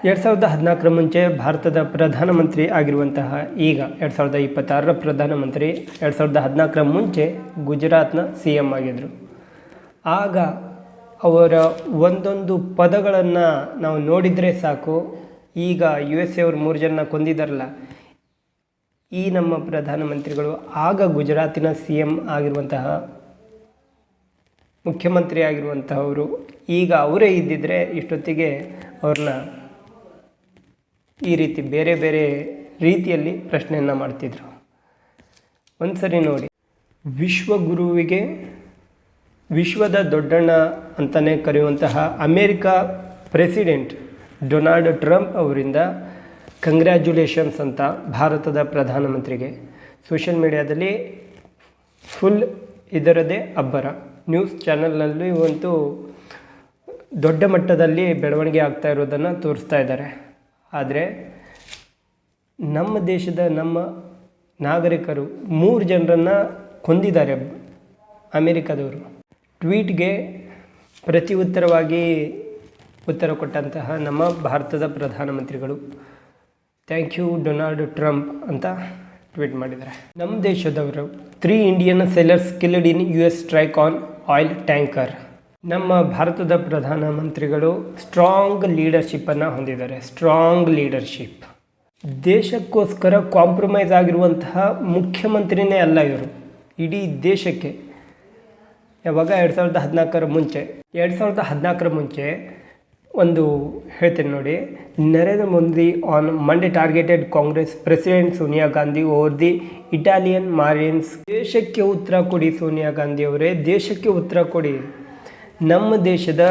2014 ಮುಂಚೆ ಭಾರತದ ಪ್ರಧಾನಮಂತ್ರಿ ಆಗಿರುವಂತಹ ಈಗ 2026 ಪ್ರಧಾನಮಂತ್ರಿ 2014 ಮುಂಚೆ ಗುಜರಾತ್ನ CM ಆಗಿದ್ದರು. ಆಗ ಅವರ ಒಂದೊಂದು ಪದಗಳನ್ನು ನಾವು ನೋಡಿದರೆ ಸಾಕು. ಈಗ USA ಅವರು 3 ಜನ ಕೊಂದಿದ್ದಾರಲ್ಲ, ಈ ನಮ್ಮ ಪ್ರಧಾನಮಂತ್ರಿಗಳು ಆಗ ಗುಜರಾತಿನ CM ಆಗಿರುವಂತಹ ಮುಖ್ಯಮಂತ್ರಿ ಆಗಿರುವಂತಹವರು ಈಗ ಅವರೇ ಇದ್ದಿದ್ದರೆ ಇಷ್ಟೊತ್ತಿಗೆ ಅವ್ರನ್ನ ಈ ರೀತಿ ಬೇರೆ ಬೇರೆ ರೀತಿಯಲ್ಲಿ ಪ್ರಶ್ನೆಯನ್ನು ಮಾಡ್ತಿದ್ರು. ಒಂದು ಸರಿ ನೋಡಿ, ವಿಶ್ವಗುರುವಿಗೆ ವಿಶ್ವದ ದೊಡ್ಡಣ್ಣ ಅಂತಲೇ ಕರೆಯುವಂತಹ ಅಮೇರಿಕ ಪ್ರೆಸಿಡೆಂಟ್ ಡೊನಾಲ್ಡ್ ಟ್ರಂಪ್ ಅವರಿಂದ ಕಂಗ್ರ್ಯಾಚುಲೇಷನ್ಸ್ ಅಂತ ಭಾರತದ ಪ್ರಧಾನಮಂತ್ರಿಗೆ ಸೋಷಿಯಲ್ ಮೀಡಿಯಾದಲ್ಲಿ ಫುಲ್ ಇದರದೇ ಅಬ್ಬರ. ನ್ಯೂಸ್ ಚಾನಲ್ನಲ್ಲಿ ಒಂದು ದೊಡ್ಡ ಮಟ್ಟದಲ್ಲಿ ಬೆಳವಣಿಗೆ ಆಗ್ತಾ ಇರೋದನ್ನು ತೋರಿಸ್ತಾ ಇದ್ದಾರೆ. ಆದರೆ ನಮ್ಮ ದೇಶದ ನಮ್ಮ ನಾಗರಿಕರು 3 ಜನರನ್ನು ಕೊಂದಿದ್ದಾರೆ ಅಮೇರಿಕಾದವರು. ಟ್ವೀಟ್ಗೆ ಪ್ರತಿ ಉತ್ತರವಾಗಿ ಉತ್ತರ ಕೊಟ್ಟಂತಹ ನಮ್ಮ ಭಾರತದ ಪ್ರಧಾನಮಂತ್ರಿಗಳು ಥ್ಯಾಂಕ್ ಯು ಡೊನಾಲ್ಡ್ ಟ್ರಂಪ್ ಅಂತ ಟ್ವೀಟ್ ಮಾಡಿದ್ದಾರೆ. ನಮ್ಮ ದೇಶದವರು 3 Indian sailors killed in US strike on oil tanker. ನಮ್ಮ ಭಾರತದ ಪ್ರಧಾನಮಂತ್ರಿಗಳು ಸ್ಟ್ರಾಂಗ್ ಲೀಡರ್ಶಿಪ್ಪನ್ನು ಹೊಂದಿದ್ದಾರೆ. Strong leadership. ದೇಶಕ್ಕೋಸ್ಕರ ಕಾಂಪ್ರಮೈಸ್ ಆಗಿರುವಂತಹ ಮುಖ್ಯಮಂತ್ರಿನೇ ಅಲ್ಲ ಇವರು, ಇಡೀ ದೇಶಕ್ಕೆ. ಯಾವಾಗ 2014 ಮುಂಚೆ ಒಂದು ಹೇಳ್ತೇನೆ ನೋಡಿ. Narendra Modi on Monday targeted Congress president Sonia Gandhi over the Italian marines. ದೇಶಕ್ಕೆ ಉತ್ತರ ಕೊಡಿ ಸೋನಿಯಾ ಗಾಂಧಿ ಅವರೇ, ದೇಶಕ್ಕೆ ಉತ್ತರ ಕೊಡಿ. ನಮ್ಮ ದೇಶದ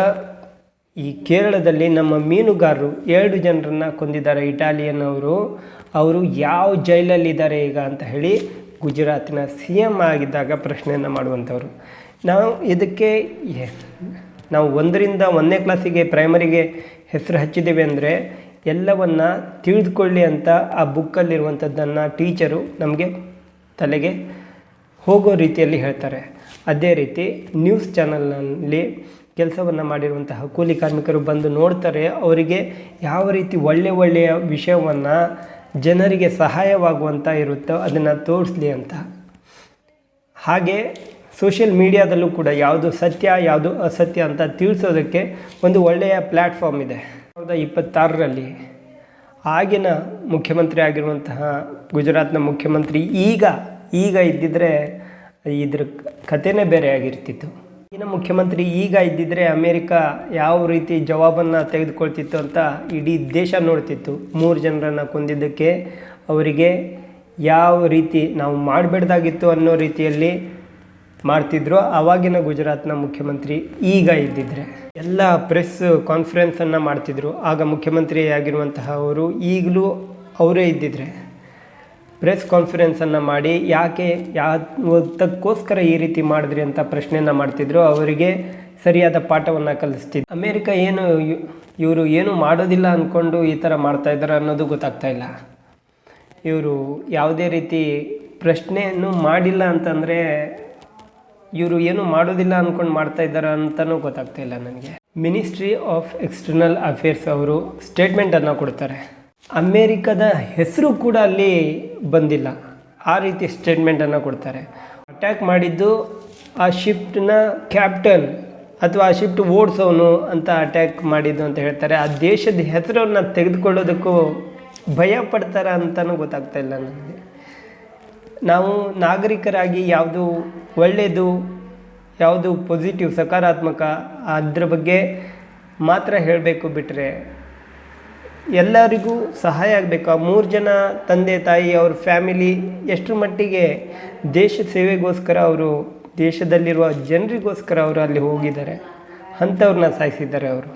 ಈ ಕೇರಳದಲ್ಲಿ ನಮ್ಮ ಮೀನುಗಾರರು 2 ಜನರನ್ನು ಕೊಂದಿದ್ದಾರೆ ಇಟಾಲಿಯನ್ ಅವರು ಯಾವ ಜೈಲಲ್ಲಿದ್ದಾರೆ ಈಗ ಅಂತ ಹೇಳಿ ಗುಜರಾತಿನ CM ಆಗಿದ್ದಾಗ ಪ್ರಶ್ನೆಯನ್ನು ಮಾಡುವಂಥವ್ರು. ನಾವು 1ರಿಂದ 1ನೇ ಕ್ಲಾಸಿಗೆ ಪ್ರೈಮರಿಗೆ ಹೆಸರು ಹಚ್ಚಿದ್ದೇವೆ ಅಂದರೆ ಎಲ್ಲವನ್ನು ತಿಳಿದುಕೊಳ್ಳಿ ಅಂತ ಆ ಬುಕ್ಕಲ್ಲಿರುವಂಥದ್ದನ್ನು ಟೀಚರು ನಮಗೆ ತಲೆಗೆ ಹೋಗೋ ರೀತಿಯಲ್ಲಿ ಹೇಳ್ತಾರೆ. ಅದೇ ರೀತಿ ನ್ಯೂಸ್ ಚಾನಲ್ನಲ್ಲಿ ಕೆಲಸವನ್ನು ಮಾಡಿರುವಂತಹ ಕೂಲಿ ಕಾರ್ಮಿಕರು ಬಂದು ನೋಡ್ತಾರೆ, ಅವರಿಗೆ ಯಾವ ರೀತಿ ಒಳ್ಳೆಯ ವಿಷಯವನ್ನು ಜನರಿಗೆ ಸಹಾಯವಾಗುವಂಥ ಇರುತ್ತೋ ಅದನ್ನು ತೋರಿಸಲಿ ಅಂತ. ಹಾಗೆ ಸೋಷಿಯಲ್ ಮೀಡಿಯಾದಲ್ಲೂ ಕೂಡ ಯಾವುದು ಸತ್ಯ ಯಾವುದು ಅಸತ್ಯ ಅಂತ ತಿಳಿಸೋದಕ್ಕೆ ಒಂದು ಒಳ್ಳೆಯ ಪ್ಲ್ಯಾಟ್ಫಾರ್ಮ್ ಇದೆ. 2026ರಲ್ಲಿ ಆಗಿನ ಮುಖ್ಯಮಂತ್ರಿ ಆಗಿರುವಂತಹ ಗುಜರಾತ್ನ ಮುಖ್ಯಮಂತ್ರಿ ಈಗ ಇದ್ದಿದ್ದರೆ ಇದ್ರ ಕಥೆನೇ ಬೇರೆ ಆಗಿರ್ತಿತ್ತು. ಈಗಿನ ಮುಖ್ಯಮಂತ್ರಿ ಈಗ ಇದ್ದಿದ್ದರೆ ಅಮೇರಿಕ ಯಾವ ರೀತಿ ಜವಾಬನ್ನು ತೆಗೆದುಕೊಳ್ತಿತ್ತು ಅಂತ ಇಡೀ ದೇಶ ನೋಡ್ತಿತ್ತು. 3 ಜನರನ್ನು ಕೊಂದಿದ್ದಕ್ಕೆ ಅವರಿಗೆ ಯಾವ ರೀತಿ ನಾವು ಮಾಡಬೇಡ್ದಾಗಿತ್ತು ಅನ್ನೋ ರೀತಿಯಲ್ಲಿ ಮಾಡ್ತಿದ್ರು ಆವಾಗಿನ ಗುಜರಾತ್ನ ಮುಖ್ಯಮಂತ್ರಿ. ಈಗ ಇದ್ದಿದ್ದರೆ ಎಲ್ಲ ಪ್ರೆಸ್ ಕಾನ್ಫರೆನ್ಸನ್ನು ಮಾಡ್ತಿದ್ರು. ಆಗ ಮುಖ್ಯಮಂತ್ರಿ ಆಗಿರುವಂತಹ ಅವರು ಈಗಲೂ ಅವರೇ ಇದ್ದಿದ್ರೆ ಪ್ರೆಸ್ ಕಾನ್ಫರೆನ್ಸನ್ನು ಮಾಡಿ ಯಾತಕ್ಕೋಸ್ಕರ ಈ ರೀತಿ ಮಾಡಿದ್ರಿ ಅಂತ ಪ್ರಶ್ನೆಯನ್ನು ಮಾಡ್ತಿದ್ರು. ಅವರಿಗೆ ಸರಿಯಾದ ಪಾಠವನ್ನು ಕಲಿಸ್ತಿದ್ರು. ಅಮೇರಿಕ ಇವರು ಏನು ಮಾಡೋದಿಲ್ಲ ಅಂದ್ಕೊಂಡು ಈ ಥರ ಮಾಡ್ತಾಯಿದ್ದಾರೆ ಅನ್ನೋದು ಗೊತ್ತಾಗ್ತಾ ಇಲ್ಲ. ಇವರು ಯಾವುದೇ ರೀತಿ ಪ್ರಶ್ನೆಯನ್ನು ಮಾಡಿಲ್ಲ ಅಂತಂದರೆ ಇವರು ಏನು ಮಾಡೋದಿಲ್ಲ ಅಂದ್ಕೊಂಡು ಮಾಡ್ತಾ ಇದ್ದಾರೆ ಅಂತಲೂ ಗೊತ್ತಾಗ್ತಾ ಇಲ್ಲ ನನಗೆ. ಮಿನಿಸ್ಟ್ರಿ ಆಫ್ ಎಕ್ಸ್ಟರ್ನಲ್ ಅಫೇರ್ಸ್ ಅವರು ಸ್ಟೇಟ್ಮೆಂಟನ್ನು ಕೊಡ್ತಾರೆ. ಅಮೇರಿಕದ ಹೆಸರು ಕೂಡ ಅಲ್ಲಿ ಬಂದಿಲ್ಲ, ಆ ರೀತಿ ಸ್ಟೇಟ್ಮೆಂಟನ್ನು ಕೊಡ್ತಾರೆ. ಅಟ್ಯಾಕ್ ಮಾಡಿದ್ದು ಆ ಶಿಫ್ಟ್ನ ಕ್ಯಾಪ್ಟನ್ ಅಥವಾ ಆ ಶಿಫ್ಟ್ ಓಡಿಸೋನು ಅಂತ ಅಟ್ಯಾಕ್ ಮಾಡಿದ್ದು ಅಂತ ಹೇಳ್ತಾರೆ. ಆ ದೇಶದ ಹೆಸರನ್ನು ತೆಗೆದುಕೊಳ್ಳೋದಕ್ಕೂ ಭಯ ಪಡ್ತಾರ ಅಂತಲೂ ಗೊತ್ತಾಗ್ತಾ ಇಲ್ಲ ನನಗೆ. ನಾವು ನಾಗರಿಕರಾಗಿ ಯಾವುದು ಒಳ್ಳೆಯದು ಯಾವುದು ಪಾಸಿಟಿವ್ ಸಕಾರಾತ್ಮಕ ಅದ್ರ ಬಗ್ಗೆ ಮಾತ್ರ ಹೇಳಬೇಕು, ಬಿಟ್ಟರೆ ಎಲ್ಲರಿಗೂ ಸಹಾಯ ಆಗಬೇಕು. ಆ 3 ಜನ ತಂದೆ ತಾಯಿ ಅವ್ರ ಫ್ಯಾಮಿಲಿ ಎಷ್ಟರ ಮಟ್ಟಿಗೆ ದೇಶ ಸೇವೆಗೋಸ್ಕರ ಅವರು ದೇಶದಲ್ಲಿರುವ ಜನರಿಗೋಸ್ಕರ ಅವರು ಅಲ್ಲಿ ಹೋಗಿದ್ದಾರೆ, ಅಂಥವ್ರನ್ನ ಸಾಯಿಸಿದ್ದಾರೆ ಅವರು.